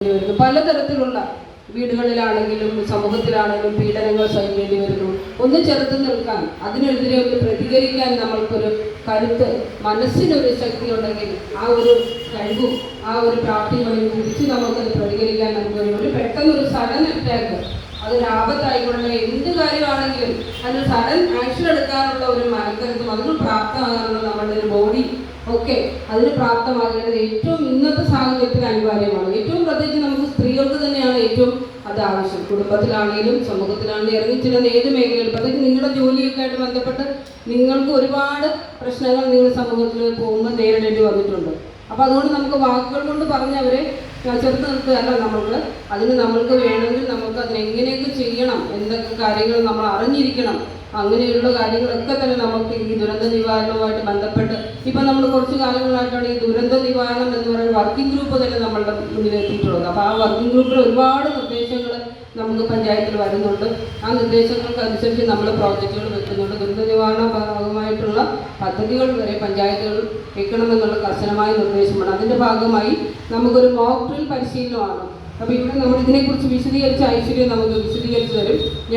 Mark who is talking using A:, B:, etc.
A: വരുന്നു. പലതരത്തിലുള്ള വീടുകളിലാണെങ്കിലും സമൂഹത്തിലാണെങ്കിലും പീഡനങ്ങൾ സഹിക്കേണ്ടി വരുന്നു. ഒന്ന് ചെറുത്ത് നിൽക്കാൻ, അതിനെതിരെ ഒന്ന് പ്രതികരിക്കാൻ നമ്മൾക്കൊരു കരുത്ത്, മനസ്സിനൊരു ശക്തി ഉണ്ടെങ്കിൽ ആ ഒരു കഴിവും ആ ഒരു പ്രാപ്തികളും തിരിച്ച് നമുക്കത് പ്രതികരിക്കാൻ നമുക്ക് ഒരു പെട്ടെന്നൊരു സഡൻ അറ്റാക്ക്, അതൊരു ആപത്തായിക്കൊണ്ടേ എന്ത് കാര്യമാണെങ്കിലും അതിന് സഡൻ ആക്ഷൻ എടുക്കാനുള്ള ഒരു മനക്കരുത്തും അതിന് പ്രാപ്തമാകാനുള്ള നമ്മളുടെ ഒരു ബോഡി ഒക്കെ അതിന് പ്രാപ്തമാകേണ്ടത് ഏറ്റവും ഇന്നത്തെ സാഹചര്യത്തിൽ അനിവാര്യമാണ്. ഏറ്റവും പ്രത്യേകിച്ച് നമുക്ക് സ്ത്രീകൾക്ക് തന്നെയാണ് ഏറ്റവും അത് ആവശ്യം. കുടുംബത്തിലാണെങ്കിലും സമൂഹത്തിലാണെങ്കിലും ഇറങ്ങിച്ചിരുന്ന ഏത് മേഖലയിൽ, പ്രത്യേകിച്ച് നിങ്ങളുടെ ജോലിയൊക്കെ ആയിട്ട് ബന്ധപ്പെട്ട് നിങ്ങൾക്ക് ഒരുപാട് പ്രശ്നങ്ങൾ നിങ്ങൾ സമൂഹത്തിൽ പോകുമ്പോൾ നേരിടേണ്ടി വന്നിട്ടുണ്ട്. അപ്പോൾ അതുകൊണ്ട് നമുക്ക് വാക്കുകൾ കൊണ്ട് പറഞ്ഞവരെ ചെറുത്ത് നിർത്തുകയല്ല അതിന് നമ്മൾക്ക് വേണമെങ്കിൽ നമുക്ക് അതിനെങ്ങനെയൊക്കെ ചെയ്യണം, എന്തൊക്കെ കാര്യങ്ങൾ നമ്മൾ അറിഞ്ഞിരിക്കണം, അങ്ങനെയുള്ള കാര്യങ്ങളൊക്കെ തന്നെ നമുക്ക് ഈ ദുരന്ത നിവാരണവുമായിട്ട് ബന്ധപ്പെട്ട് ഇപ്പം നമ്മൾ കുറച്ച് കാലങ്ങളായിട്ടാണ് ഈ ദുരന്ത നിവാരണം എന്ന് പറയുന്ന വർക്കിംഗ് ഗ്രൂപ്പ് തന്നെ നമ്മളുടെ മുന്നിൽ എത്തിയിട്ടുള്ളത്. അപ്പോൾ ആ വർക്കിംഗ് ഗ്രൂപ്പിൽ ഒരുപാട് നിർദ്ദേശങ്ങൾ നമുക്ക് പഞ്ചായത്തിൽ വരുന്നുണ്ട്. ആ നിർദ്ദേശങ്ങൾക്ക് അനുസരിച്ച് നമ്മൾ പ്രോജക്റ്റുകൾ വെക്കുന്നുണ്ട്. ദുരന്ത നിവാരണ ഭാഗമായിട്ടുള്ള പദ്ധതികൾ വരെ പഞ്ചായത്തുകൾ വെക്കണമെന്നുള്ള കർശനമായ നിർദ്ദേശമാണ്. അതിൻ്റെ ഭാഗമായി നമുക്കൊരു മോക്ക് ഡ്രിൽ പരിശീലനമാണ്. അപ്പോൾ ഇവിടെ നമ്മൾ ഇതിനെക്കുറിച്ച് വിശദീകരിച്ച് ഐശ്വര്യം നമുക്ക് വിശദീകരിച്ച് തരും.